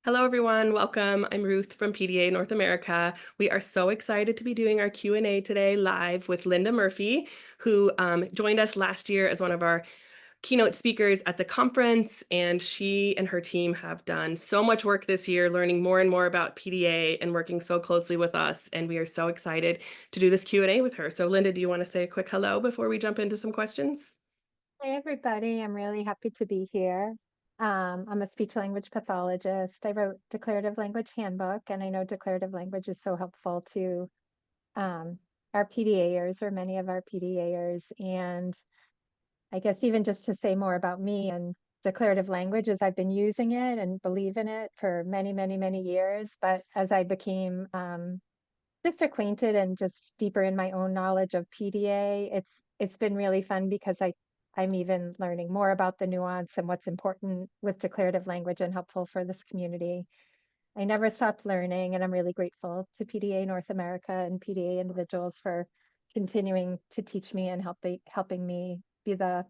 Hello, everyone. Welcome. I'm Ruth from PDA North America. We are so excited to be doing our Q&A today live with Linda Murphy, who joined us last year as one of our keynote speakers at the conference. And she and her team have done so much work this year, learning more and more about PDA and working so closely with us. And we are so excited to do this Q&A with her. So Linda, do you want to say a quick hello before we jump into some questions? Hey everybody, I'm really happy to be here. I'm a speech language pathologist. I wrote Declarative Language Handbook, and I know declarative language is so helpful to um, our PDAers or many of our PDAers. And I guess even just to say more about me and declarative language is I've been using it and believe in it for many, many, many years. But as I became just acquainted and just deeper in my own knowledge of PDA, it's been really fun because I'm even learning more about the nuance and what's important with declarative language and helpful for this community. I never stopped learning, and I'm really grateful to PDA North America and PDA individuals for continuing to teach me and helping me be the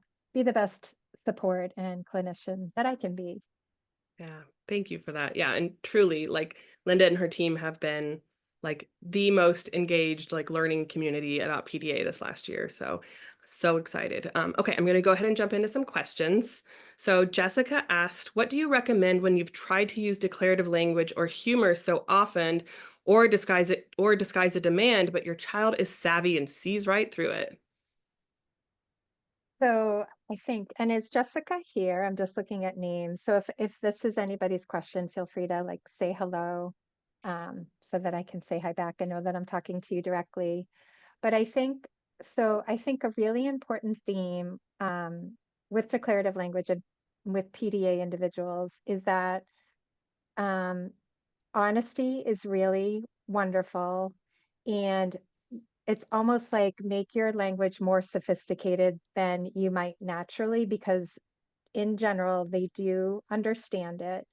best support and clinician that I can be. Yeah, thank you for that. Yeah, and truly, like Linda and her team have been like the most engaged like learning community about PDA this last year. So excited. Okay, I'm going to go ahead and jump into some questions. So Jessica asked, "What do you recommend when you've tried to use declarative language or humor so often, or disguise a demand, but your child is savvy and sees right through it?" So I think, and is Jessica here? I'm just looking at names. So if this is anybody's question, feel free to like say hello, so that I can say hi back and know that I'm talking to you directly. But I think a really important theme with declarative language and with PDA individuals is that um, honesty is really wonderful, and it's almost like make your language more sophisticated than you might naturally, because in general, they do understand it.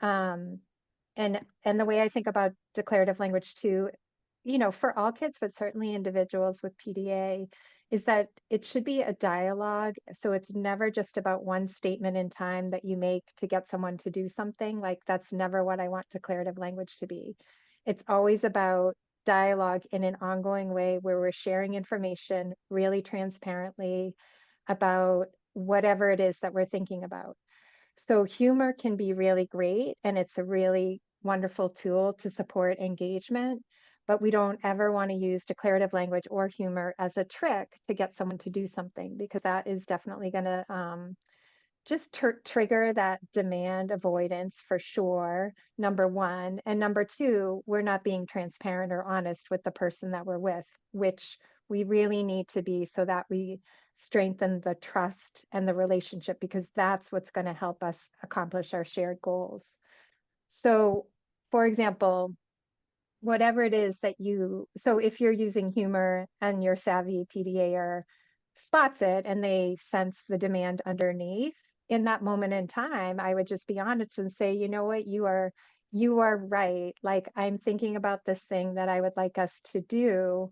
Um, and the way I think about declarative language too, for all kids, but certainly individuals with PDA, is that it should be a dialogue. So it's never just about one statement in time that you make to get someone to do something. Like that's never what I want declarative language to be. It's always about dialogue in an ongoing way where we're sharing information really transparently about whatever it is that we're thinking about. So humor can be really great, and it's a really wonderful tool to support engagement, but we don't ever want to use declarative language or humor as a trick to get someone to do something, because that is definitely going to just trigger that demand avoidance for sure, number one. And number two, we're not being transparent or honest with the person that we're with, which we really need to be so that we strengthen the trust and the relationship, because that's what's going to help us accomplish our shared goals. So, for example, whatever it is that so if you're using humor and your savvy PDAer spots it and they sense the demand underneath, in that moment in time, I would just be honest and say, you know what, you are right. Like I'm thinking about this thing that I would like us to do,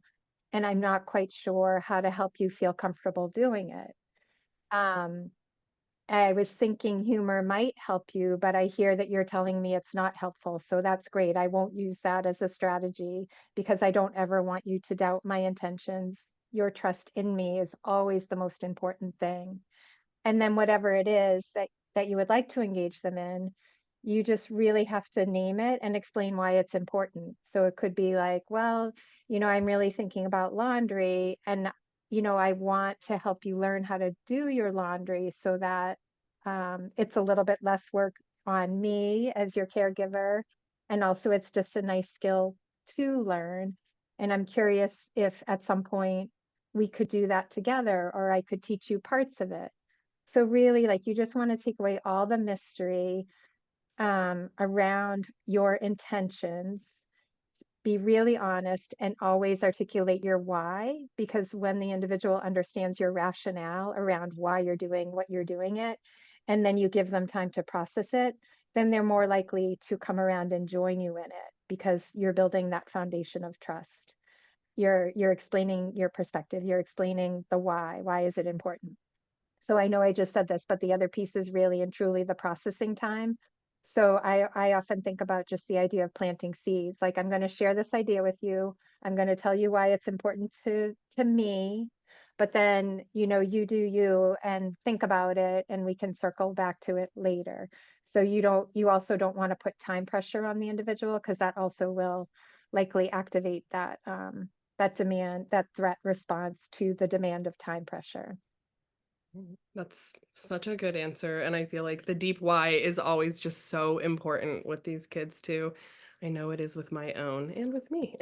and I'm not quite sure how to help you feel comfortable doing it. Um, I was thinking humor might help you, but I hear that you're telling me it's not helpful. So that's great. I won't use that as a strategy because I don't ever want you to doubt my intentions. Your trust in me is always the most important thing. And then whatever it is that you would like to engage them in, you just really have to name it and explain why it's important. So it could be like, well, I'm really thinking about laundry, and I want to help you learn how to do your laundry so that it's a little bit less work on me as your caregiver. And also it's just a nice skill to learn. And I'm curious if at some point we could do that together, or I could teach you parts of it. So really, like, you just want to take away all the mystery around your intentions, be really honest, and always articulate your why, because when the individual understands your rationale around why you're doing what you're doing it, and then you give them time to process it, then they're more likely to come around and join you in it because you're building that foundation of trust. You're explaining your perspective, you're explaining the why. Why is it important? So I know I just said this, but the other piece is really and truly the processing time. So I often think about just the idea of planting seeds. Like I'm going to share this idea with you. I'm going to tell you why it's important to me. But then, you do you and think about it and we can circle back to it later. So you also don't want to put time pressure on the individual because that also will likely activate that demand, that threat response to the demand of time pressure. That's such a good answer, and I feel like the deep why is always just so important with these kids too. I know it is with my own and with me.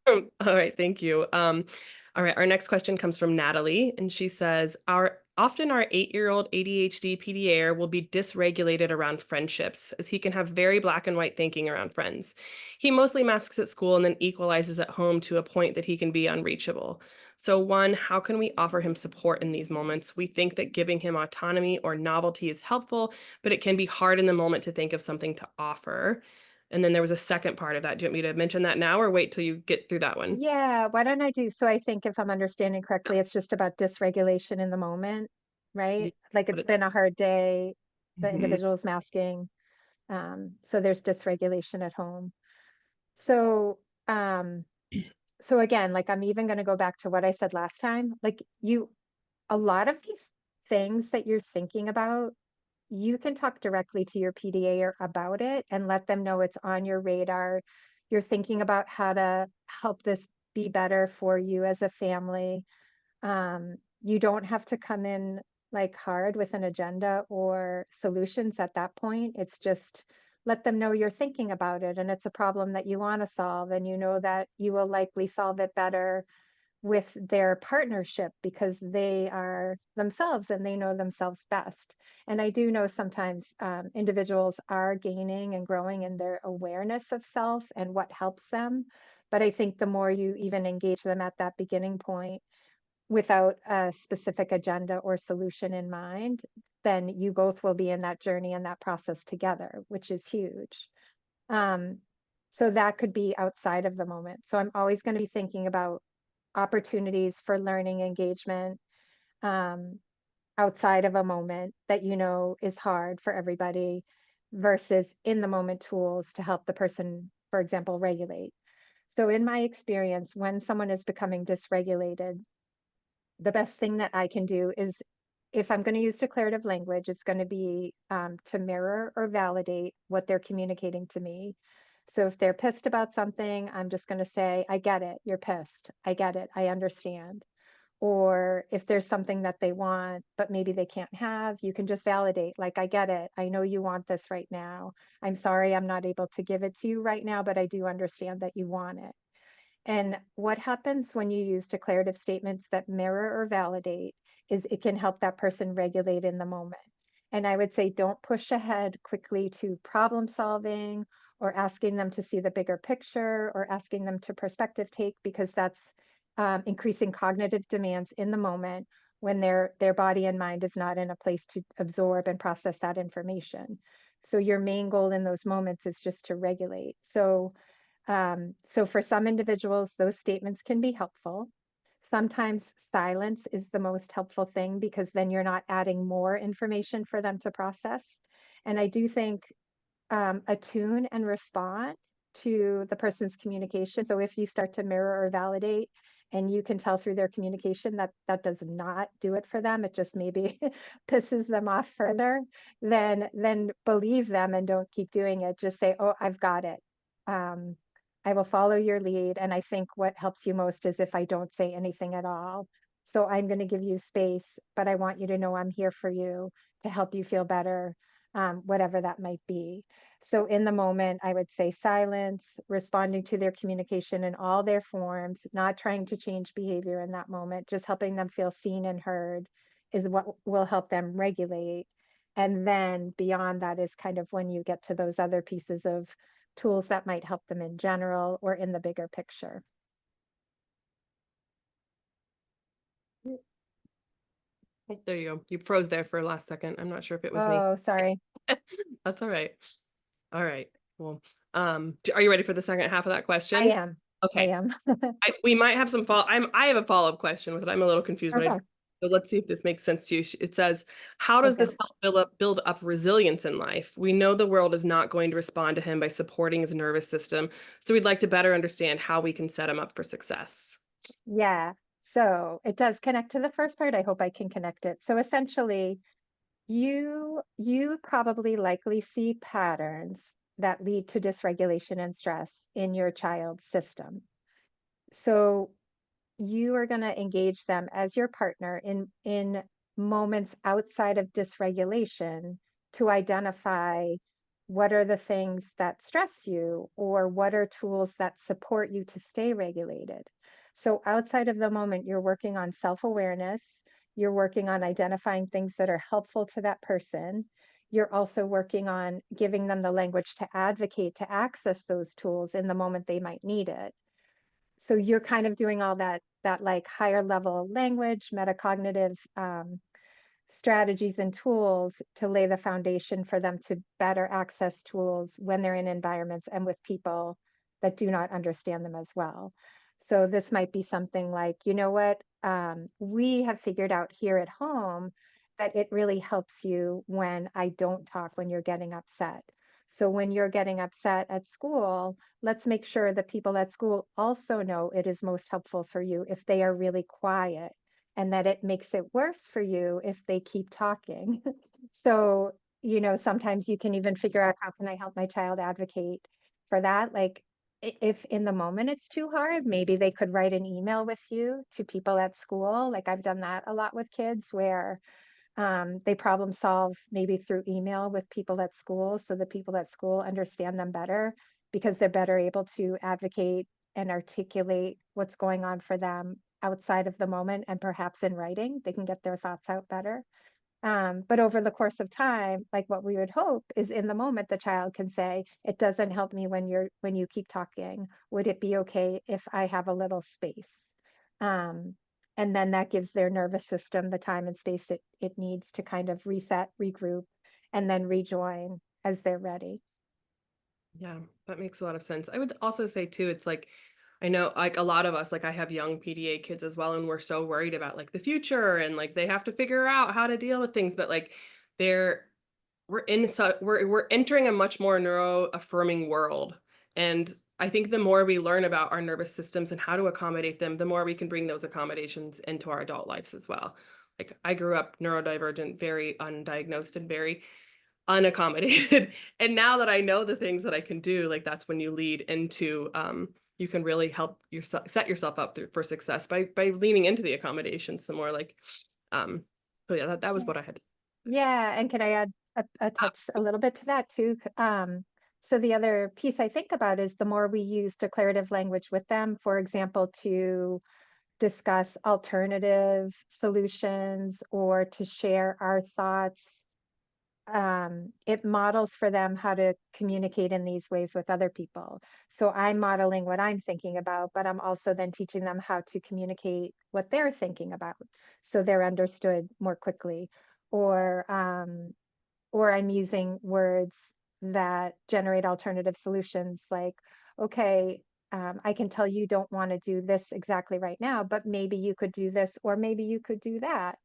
All right, thank you. All right, our next question comes from Natalie, and she says, our 8-year-old ADHD PDA will be dysregulated around friendships, as he can have very black and white thinking around friends. He mostly masks at school and then equalizes at home to a point that he can be unreachable. So, one, how can we offer him support in these moments? We think that giving him autonomy or novelty is helpful, but it can be hard in the moment to think of something to offer. And then there was a second part of that. Do you want me to mention that now or wait till you get through that one? Yeah, why don't I do so I think if I'm understanding correctly, it's just about dysregulation in the moment, Yeah, right? Like but it's been a hard day, the Mhm. individual is masking, so there's dysregulation at home. So, um, so again, like I'm even going to go back to what I said last time. Like a lot of these things that you're thinking about, you can talk directly to your PDA about it and let them know it's on your radar. You're thinking about how to help this be better for you as a family. You don't have to come in like hard with an agenda or solutions at that point. It's just let them know you're thinking about it and it's a problem that you want to solve and you know that you will likely solve it better with their partnership because they are themselves and they know themselves best. And I do know sometimes individuals are gaining and growing in their awareness of self and what helps them. But I think the more you even engage them at that beginning point without a specific agenda or solution in mind, then you both will be in that journey and that process together, which is huge. Um, so that could be outside of the moment. So I'm always going to be thinking about opportunities for learning engagement um, outside of a moment that is hard for everybody versus in the moment tools to help the person, for example, regulate. So in my experience, when someone is becoming dysregulated, the best thing that I can do is if I'm going to use declarative language, it's going to be to mirror or validate what they're communicating to me. So if they're pissed about something, I'm just going to say, I get it. You're pissed. I get it. I understand. Or if there's something that they want, but maybe they can't have, you can just validate, like, I get it. I know you want this right now. I'm sorry I'm not able to give it to you right now, but I do understand that you want it. And what happens when you use declarative statements that mirror or validate is it can help that person regulate in the moment. And I would say don't push ahead quickly to problem solving or asking them to see the bigger picture or asking them to perspective take because that's increasing cognitive demands in the moment when their body and mind is not in a place to absorb and process that information. So your main goal in those moments is just to regulate. So for some individuals, those statements can be helpful. Sometimes silence is the most helpful thing because then you're not adding more information for them to process. And I do think attune and respond to the person's communication. So if you start to mirror or validate and you can tell through their communication that that does not do it for them, it just maybe pisses them off further, then believe them and don't keep doing it. Just say, "Oh, I've got it. Um, I will follow your lead." And I think what helps you most is if I don't say anything at all. So I'm going to give you space, but I want you to know I'm here for you to help you feel better, whatever that might be. So in the moment, I would say silence, responding to their communication in all their forms, not trying to change behavior in that moment, just helping them feel seen and heard is what will help them regulate. And then beyond that is kind of when you get to those other pieces of tools that might help them in general or in the bigger picture. Oh, there you go. You froze there for a last second. I'm not sure if it was me. Oh, sorry. That's all right. All right. Well, are you ready for the second half of that I question? am. I Okay. am. We might have some I have a follow-up question with it. I'm a little confused, but Okay. So let's see if this makes sense to you. It says, how does Okay. this help build up resilience in life? We know the world is not going to respond to him by supporting his nervous system. So we'd like to better understand how we can set him up for success. Yeah. So it does connect to the first part. I hope I can connect it. So essentially, you probably likely see patterns that lead to dysregulation and stress in your child's system. So you are going to engage them as your partner in moments outside of dysregulation to identify what are the things that stress you or what are tools that support you to stay regulated. So outside of the moment, you're working on self-awareness, you're working on identifying things that are helpful to that person. You're also working on giving them the language to advocate to access those tools in the moment they might need it. So you're kind of doing all that like higher level language, metacognitive strategies and tools to lay the foundation for them to better access tools when they're in environments and with people that do not understand them as well. So this might be something like, you know what, we have figured out here at home that it really helps you when I don't talk when you're getting upset. So when you're getting upset at school, let's make sure that people at school also know it is most helpful for you if they are really quiet and that it makes it worse for you if they keep talking. So, sometimes you can even figure out how can I help my child advocate for that? Like if in the moment it's too hard, maybe they could write an email with you to people at school. Like I've done that a lot with kids where they problem solve maybe through email with people at school so the people at school understand them better because they're better able to advocate and articulate what's going on for them outside of the moment and perhaps in writing they can get their thoughts out better. But over the course of time, like what we would hope is in the moment the child can say, it doesn't help me when you keep talking. Would it be okay if I have a little space? Um, and then that gives their nervous system the time and space it needs to kind of reset, regroup, and then rejoin as they're ready. Yeah, that makes a lot of sense. I would also say too, it's like, I know like a lot of us, like I have young PDA kids as well, and we're so worried about like the future and like they have to figure out how to deal with things, but like they're we're entering a much more neuro affirming world. And I think the more we learn about our nervous systems and how to accommodate them, the more we can bring those accommodations into our adult lives as well. Like I grew up neurodivergent, very undiagnosed and very unaccommodated. And now that I know the things that I can do, like that's when you lead into you can really help yourself set yourself up for success by leaning into the accommodations some more like um so yeah, that was Yeah. what I had. Yeah, and can I add a touch a little bit to that too? So the other piece I think about is the more we use declarative language with them, for example, to discuss alternative solutions or to share our thoughts, it models for them how to communicate in these ways with other people. So I'm modeling what I'm thinking about, but I'm also then teaching them how to communicate what they're thinking about so they're understood more quickly. Or or I'm using words that generate alternative solutions like, okay, I can tell you don't want to do this exactly right now, but maybe you could do this, or maybe you could do that.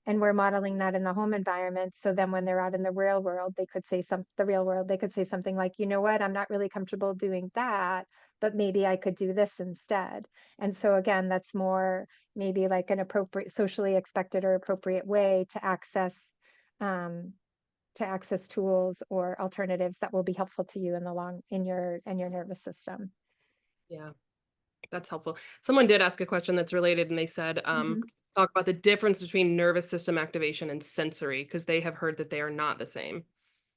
And we're modeling that in the home environment. So then when they're out in the real world, the real world, they could say something like, you know what, I'm not really comfortable doing that, but maybe I could do this instead. And so again, that's more maybe like an appropriate, socially expected or appropriate way um, to access tools or alternatives that will be helpful to you in the long in your nervous system. Yeah, that's helpful. Someone did ask a question that's related and they said Mhm. talk about the difference between nervous system activation and sensory because they have heard that they are not the same.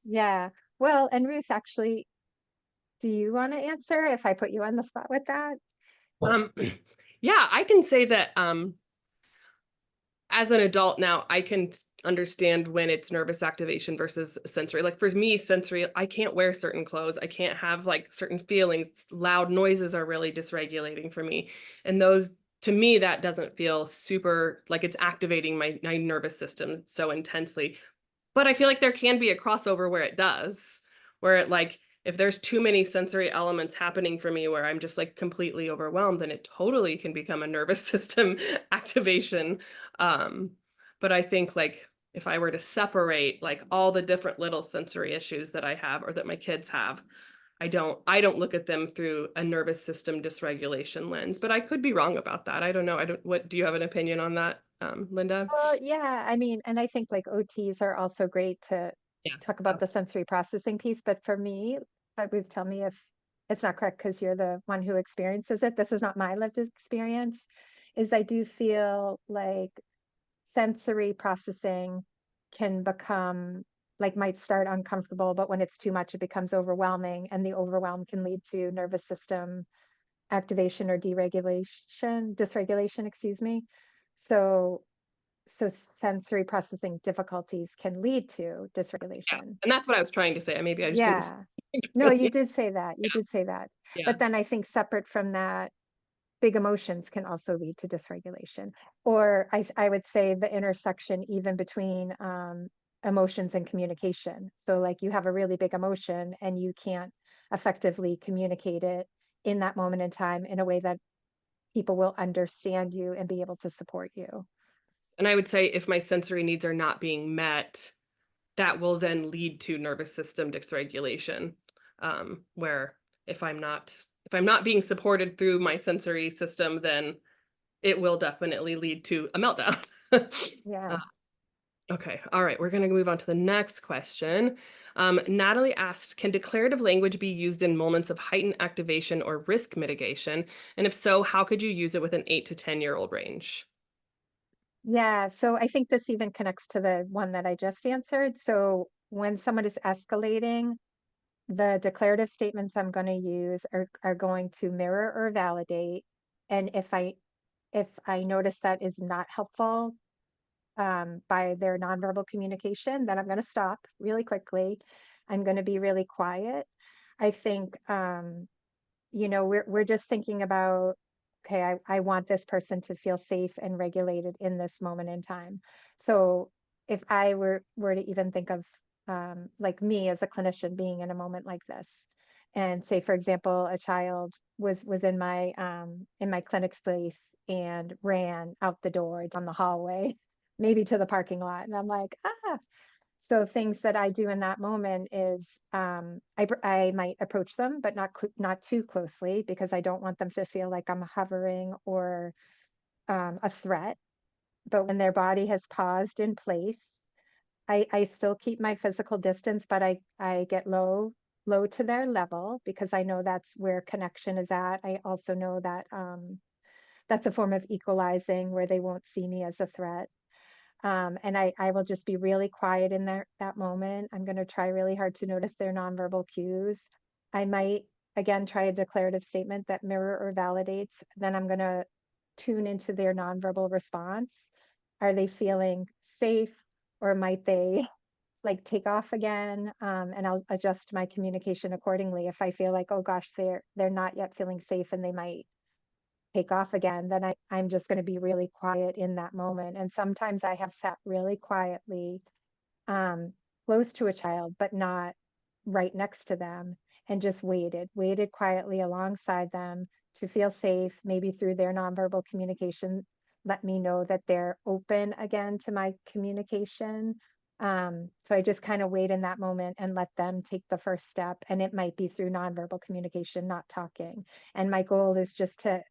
Yeah. Well, and Ruth, actually, do you want to answer if I put you on the spot with that? um yeah, I can say that as an adult now, I can understand when it's nervous activation versus sensory. Like for me, sensory, I can't wear certain clothes. I can't have like certain feelings. Loud noises are really dysregulating for me. And those, to me, that doesn't feel super like it's activating my nervous system so intensely. But I feel like there can be a crossover where it does, where it like if there's too many sensory elements happening for me where I'm just like completely overwhelmed, then it totally can become a nervous system activation. Um, but I think like if I were to separate like all the different little sensory issues that I have or that my kids have, I don't look at them through a nervous system dysregulation lens, but I could be wrong about that. I don't know. I don't what do you have an opinion on that, Linda? Well, yeah, I mean, and I think like OTs are also great to Yes. talk about the sensory processing piece, but for me, I always tell me if it's not correct because you're the one who experiences it. This is not my lived experience, is I do feel like sensory processing can become like might start uncomfortable, but when it's too much, it becomes overwhelming, and the overwhelm can lead to nervous system activation or dysregulation, excuse me. So so sensory processing difficulties can lead to Yeah, dysregulation. and that's what I was trying to say. Maybe I just didn't say Yeah. it No, you clearly. did say that. You did say that. Yeah. But then I think separate from that, big emotions can also lead to dysregulation. Or I would say the intersection even between emotions and communication. So like you have a really big emotion and you can't effectively communicate it in that moment in time in a way that people will understand you and be able to support you. And I would say if my sensory needs are not being met, that will then lead to nervous system dysregulation, where if I'm not being supported through my sensory system, then it will definitely lead to a meltdown. Uh, Yeah. okay, all right, we're gonna move on to the next question. Natalie asked, can declarative language be used in moments of heightened activation or risk mitigation? And if so, how could you use it with an 8 to 10-year-old range? Yeah, so I think this even connects to the one that I just answered. So when someone is escalating, the declarative statements I'm going to use are going to mirror or validate. And if I notice that is not helpful by their nonverbal communication, then I'm going to stop really quickly. I'm going to be really quiet. I think we're just thinking about, okay, I want this person to feel safe and regulated in this moment in time. So if I were to even think of like me as a clinician being in a moment like this, and say, for example, a child was in my clinic space and ran out the door down the hallway, maybe to the parking lot, and I'm like, ah, so things that I do in that moment is I might approach them, but not too closely because I don't want them to feel like I'm hovering or a threat. But when their body has paused in place, I still keep my physical distance, but I get low to their level because I know that's where connection is at. I also know that that's a form of equalizing where they won't see me as a threat. And I will just be really quiet in that moment. I'm going to try really hard to notice their nonverbal cues. I might again try a declarative statement that mirror or validates. Then I'm going to tune into their nonverbal response. Are they feeling safe, or might they like take off again? And I'll adjust my communication accordingly. If I feel like, oh gosh, they're not yet feeling safe and they might take off again, then I'm just going to be really quiet in that moment. And sometimes I have sat really quietly um, close to a child, but not right next to them, and just waited quietly alongside them to feel safe, maybe through their nonverbal communication, let me know that they're open again to my communication. So I just kind of wait in that moment and let them take the first step. And it might be through nonverbal communication, not talking. And my goal is just to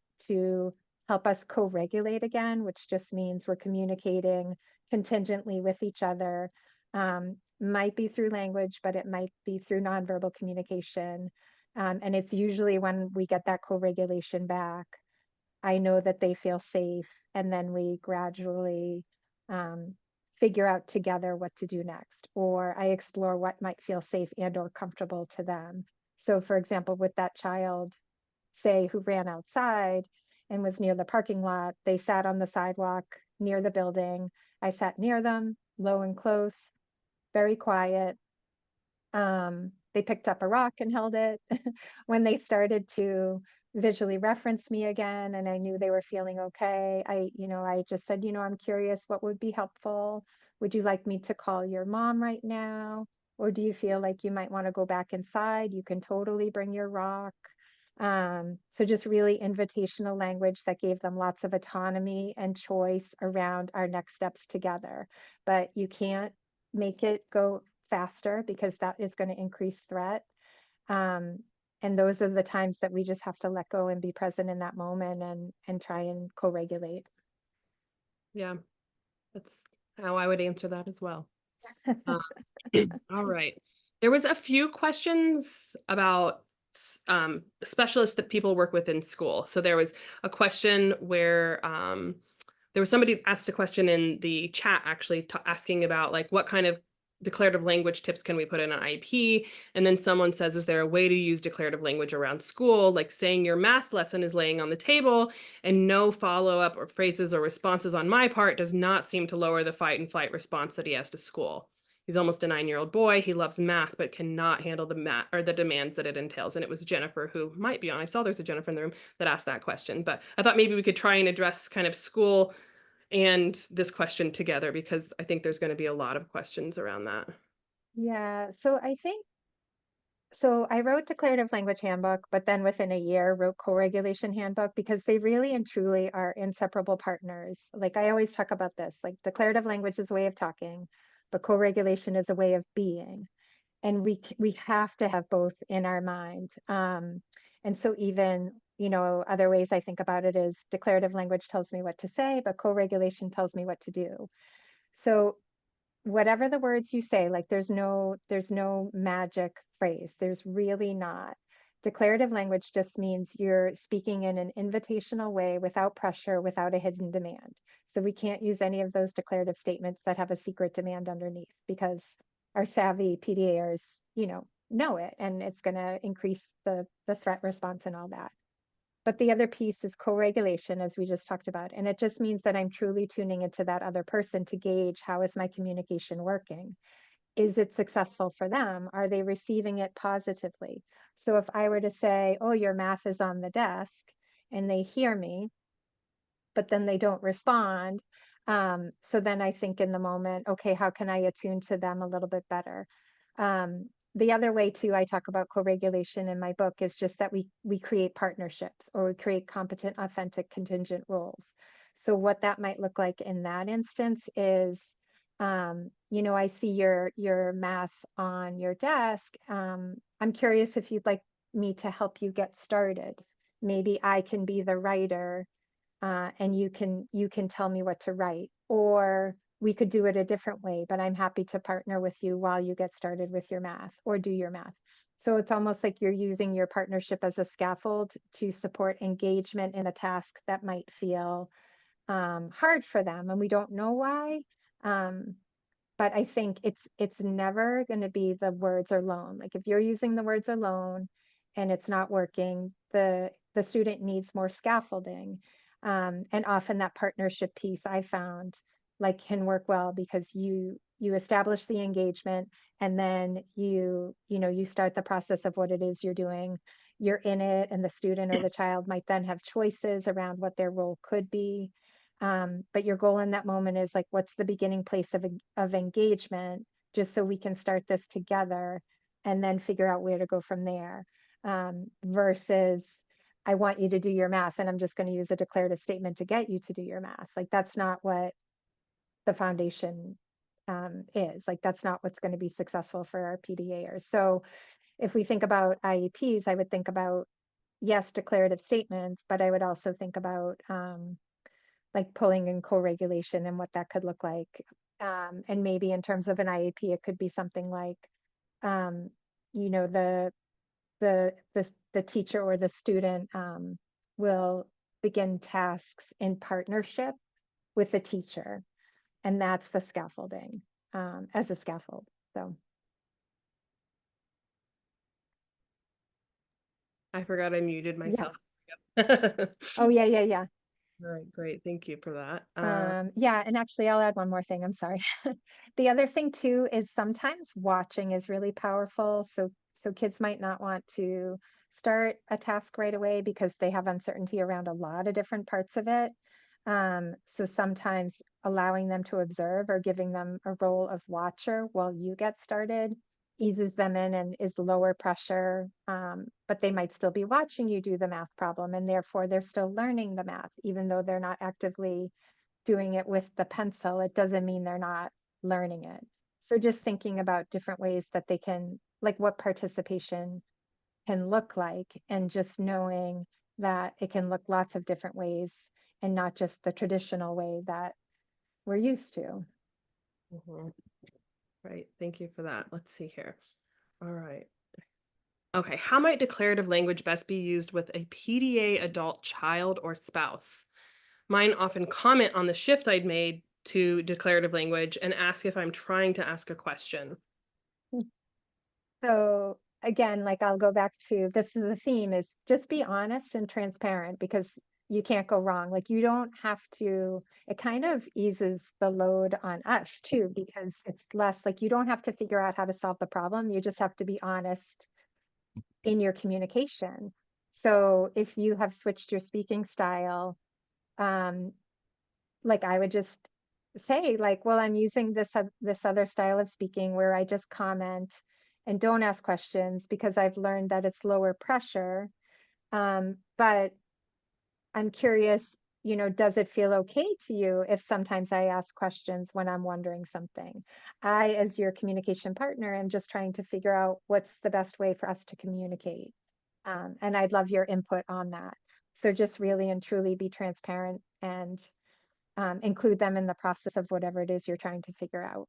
help us co-regulate again, which just means we're communicating contingently with each other. Might be through language, but it might be through nonverbal communication. And it's usually when we get that co-regulation back, I know that they feel safe, and then we gradually um, figure out together what to do next, or I explore what might feel safe and or comfortable to them. So for example, with that child, say, who ran outside and was near the parking lot, they sat on the sidewalk near the building. I sat near them, low and close, very quiet. They picked up a rock and held it. When they started to visually reference me again and I knew they were feeling okay, I just said, I'm curious what would be helpful. Would you like me to call your mom right now? Or do you feel like you might want to go back inside? You can totally bring your rock. So just really invitational language that gave them lots of autonomy and choice around our next steps together. But you can't make it go faster because that is going to increase threat. Um, and those are the times that we just have to let go and be present in that moment and try and co-regulate. Yeah, that's how I would answer that as well. Uh, all right. There was a few questions about specialists that people work with in school. So there was a question where there was somebody asked a question in the chat actually asking about like what kind of declarative language tips can we put in an IEP? And then someone says, is there a way to use declarative language around school? Like saying your math lesson is laying on the table and no follow-up or phrases or responses on my part does not seem to lower the fight and flight response that he has to school. He's almost a 9-year-old boy. He loves math, but cannot handle the math or the demands that it entails. And it was Jennifer who might be on. I saw there's a Jennifer in the room that asked that question, but I thought maybe we could try and address kind of school and this question together because I think there's going to be a lot of questions around that. Yeah, so I wrote Declarative Language Handbook, but then within a year wrote Co-Regulation Handbook because they really and truly are inseparable partners. Like I always talk about this, like declarative language is a way of talking, but co-regulation is a way of being. And we have to have both in our mind. And so even, other ways I think about it is declarative language tells me what to say, but co-regulation tells me what to do. So whatever the words you say, like there's no magic phrase. There's really not. Declarative language just means you're speaking in an invitational way without pressure, without a hidden demand. So we can't use any of those declarative statements that have a secret demand underneath because our savvy PDAers, know it and it's going to increase the threat response and all that. But the other piece is co-regulation, as we just talked about. And it just means that I'm truly tuning into that other person to gauge how is my communication working? Is it successful for them? Are they receiving it positively? So if I were to say, oh, your math is on the desk, and they hear me, but then they don't respond. So then I think in the moment, okay, how can I attune to them a little bit better? The other way too, I talk about co-regulation in my book is just that we create partnerships or we create competent, authentic, contingent roles. So what that might look like in that instance is, I see your math on your desk. I'm curious if you'd like me to help you get started. Maybe I can be the writer and you can tell me what to write, or we could do it a different way, but I'm happy to partner with you while you get started with your math or do your math. So it's almost like you're using your partnership as a scaffold to support engagement in a task that might feel hard for them, and we don't know why. Um, but I think it's never going to be the words alone. Like if you're using the words alone and it's not working, the student needs more scaffolding. And often that partnership piece I found like can work well because you establish the engagement and then you start the process of what it is you're doing. You're in it, and the student or the child might then have choices around what their role could be. But your goal in that moment is like, what's the beginning place of engagement, just so we can start this together and then figure out where to go from there. Versus, I want you to do your math and I'm just going to use a declarative statement to get you to do your math. Like, that's not what the foundation is. Like, that's not what's going to be successful for our PDAers. So if we think about IEPs, I would think about, yes, declarative statements, but I would also think about, like pulling in co-regulation and what that could look like. And maybe in terms of an IEP, it could be something like, um, you know, the the teacher or the student will begin tasks in partnership with the teacher, and that's the scaffolding as a scaffold. So I forgot I muted yeah. myself. All Oh yeah, yeah, yeah. right, great. Thank you for that. Yeah, and actually I'll add one more thing. I'm sorry. The other thing too is sometimes watching is really powerful. So kids might not want to start a task right away because they have uncertainty around a lot of different parts of it. So sometimes allowing them to observe or giving them a role of watcher while you get started, eases them in and is lower pressure, but they might still be watching you do the math problem, and therefore they're still learning the math, even though they're not actively doing it with the pencil. It doesn't mean they're not learning it. So just thinking about different ways that they can, like what participation can look like, and just knowing that it can look lots of different ways and not just the traditional way that we're used to. Mhm. Right. Thank you for that. Let's see here. All right. Okay. How might declarative language best be used with a PDA adult child or spouse? Mine often comment on the shift I'd made to declarative language and ask if I'm trying to ask a question. So again, like I'll go back to this is the theme is just be honest and transparent because you can't go wrong. Like you don't have to, it kind of eases the load on us too, because it's less like you don't have to figure out how to solve the problem. You just have to be honest in your communication. So if you have switched your speaking style, um, like I would just say like, well, I'm using this other style of speaking where I just comment and don't ask questions because I've learned that it's lower pressure. But I'm curious, does it feel okay to you if sometimes I ask questions when I'm wondering something? I, as your communication partner, am just trying to figure out what's the best way for us to communicate. And I'd love your input on that. So just really and truly be transparent and include them in the process of whatever it is you're trying to figure out.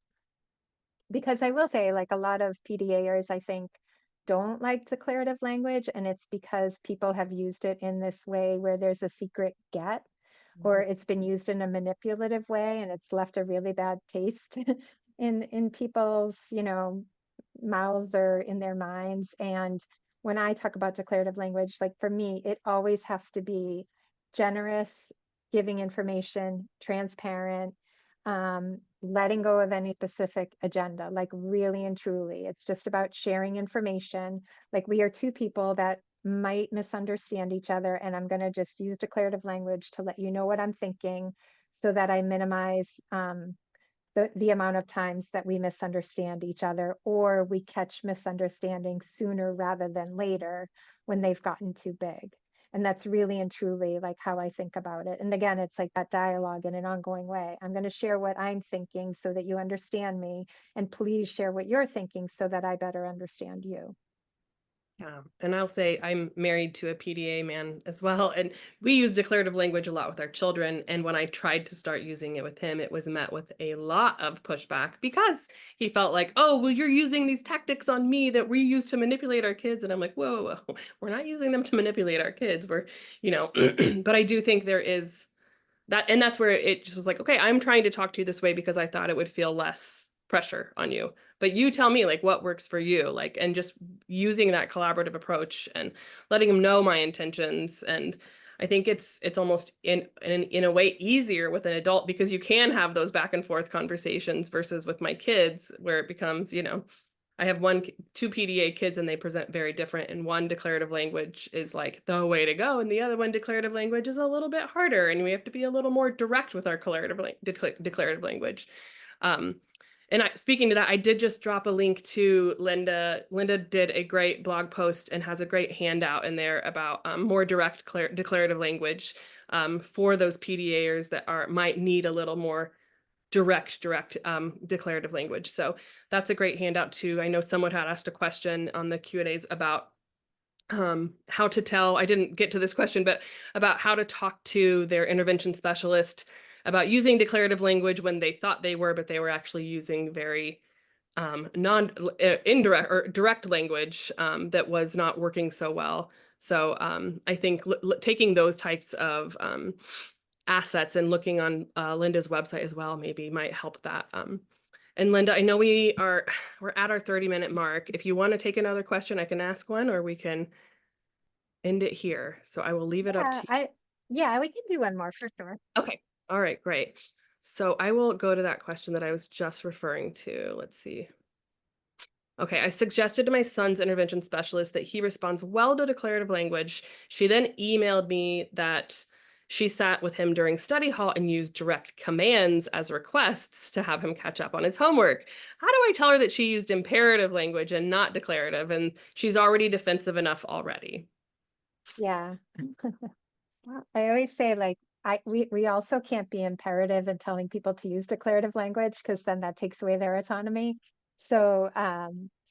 Because I will say, like a lot of PDAers, I think, don't like declarative language, and it's because people have used it in this way where there's a secret get, or Mhm. it's been used in a manipulative way, and it's left a really bad taste in people's, mouths or in their minds. And when I talk about declarative language, like for me, it always has to be generous, giving information, transparent, letting go of any specific agenda, like really and truly. It's just about sharing information. Like we are two people that might misunderstand each other, and I'm going to just use declarative language to let you know what I'm thinking so that I minimize the amount of times that we misunderstand each other, or we catch misunderstandings sooner rather than later when they've gotten too big. And that's really and truly like how I think about it. And again, it's like that dialogue in an ongoing way. I'm going to share what I'm thinking so that you understand me, and please share what you're thinking so that I better understand you. Yeah. And I'll say I'm married to a PDA man as well. And we use declarative language a lot with our children. And when I tried to start using it with him, it was met with a lot of pushback because he felt like, oh, well, you're using these tactics on me that we use to manipulate our kids. And I'm like, whoa, whoa, whoa. We're not using them to manipulate our kids. But I do think there is that, and that's where it just was like, okay, I'm trying to talk to you this way because I thought it would feel less pressure on you. But you tell me like what works for you, like, and just using that collaborative approach and letting him know my intentions. And I think it's almost in a way easier with an adult because you can have those back and forth conversations versus with my kids where it becomes, I have two PDA kids and they present very different. And one declarative language is like the way to go. And the other one declarative language is a little bit harder. And we have to be a little more direct with our declarative language. Um, and speaking to that, I did just drop a link to Linda. Linda did a great blog post and has a great handout in there about more direct declarative language for those PDAers that might need a little more direct declarative language. So that's a great handout too. I know someone had asked a question on the Q&As about how to tell, I didn't get to this question, but about how to talk to their intervention specialist about using declarative language when they thought they were, but they were actually using very non indirect or direct language that was not working so well. So I think taking those types of assets and looking on Linda's website as well maybe might help that. And Linda, I know we're at our 30-minute mark. If you want to take another question, I can ask one or we can end it here. So I will leave it up Yeah, to yeah, we can do one more for sure. you. Okay. All right, great. So I will go to that question that I was just referring to. Let's see. Okay, I suggested to my son's intervention specialist that he responds well to declarative language. She then emailed me that She sat with him during study hall and used direct commands as requests to have him catch up on his homework. How do I tell her that she used imperative language and not declarative, and she's already defensive enough already? Yeah. Well, I always say like we also can't be imperative in telling people to use declarative language because then that takes away their autonomy. So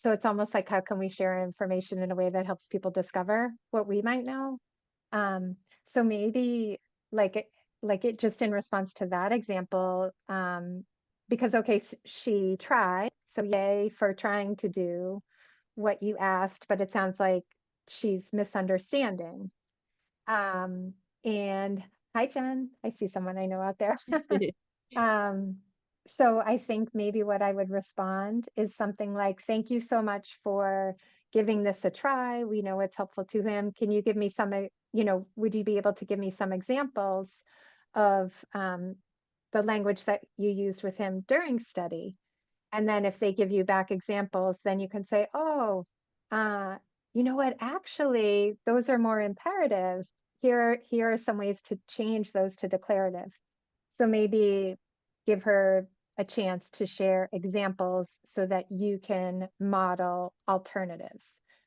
it's almost like how can we share information in a way that helps people discover what we might know? Um, so maybe like it like it just in response to that example, because okay, she tried, so yay for trying to do what you asked, but it sounds like she's misunderstanding. Um, and hi, Jen. I see someone I know out there. Um, so I think maybe what I would respond is something like, thank you so much for giving this a try. We know it's helpful to him. Can you give me some, would you be able to give me some examples of the language that you used with him during study? And then if they give you back examples, then you can say, oh, uh, you know what? Actually, those are more imperative. Here are some ways to change those to declarative. So maybe give her a chance to share examples so that you can model alternatives,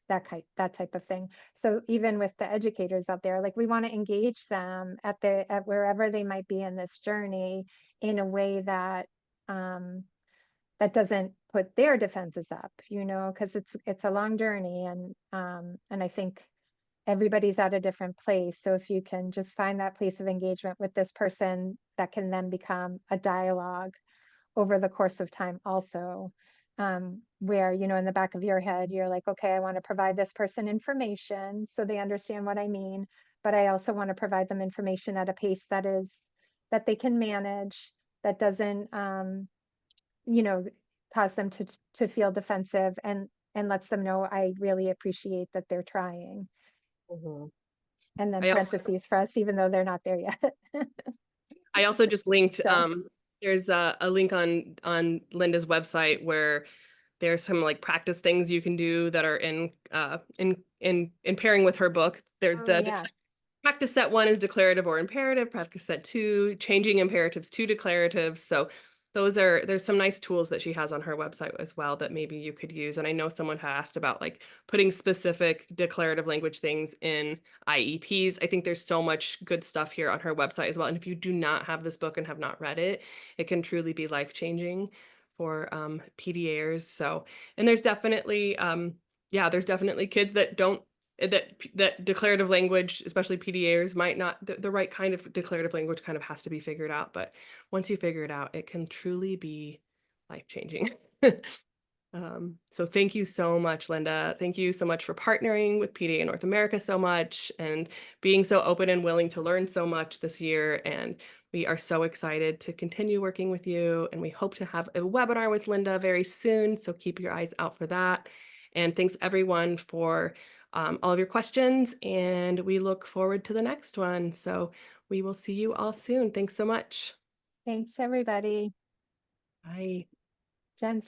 that type of thing. So even with the educators out there, like we want to engage them at wherever they might be in this journey in a way that that doesn't put their defenses up, because it's a long journey and I think everybody's at a different place. So if you can just find that place of engagement with this person, that can then become a dialogue over the course of time also, where, in the back of your head, you're like, okay, I want to provide this person information so they understand what I mean, but I also want to provide them information at a pace that they can manage, that doesn't, you know, cause them to feel defensive and lets them know I really appreciate that they're trying. Mhm. And then I also parentheses for us, even though they're not there yet. I also just linked, So, there's a link on Linda's website where there's some like practice things you can do that are in pairing with her book. There's oh the yeah, practice set one is declarative or imperative. Practice set two, changing imperatives to declaratives. So there's some nice tools that she has on her website as well that maybe you could use. And I know someone had asked about like putting specific declarative language things in IEPs. I think there's so much good stuff here on her website as well. And if you do not have this book and have not read it, it can truly be life-changing for PDAers. So, and there's definitely, yeah, there's definitely kids that don't that declarative language, especially PDAers, might not the right kind of declarative language kind of has to be figured out. But once you figure it out, it can truly be life-changing. So thank you so much, Linda. Thank you so much for partnering with PDA North America so much and being so open and willing to learn so much this year. And we are so excited to continue working with you. And we hope to have a webinar with Linda very soon. So keep your eyes out for that. And thanks everyone for all of your questions. And we look forward to the next one. So we will see you all soon. Thanks so much. thanks everybody. Bye. Jen.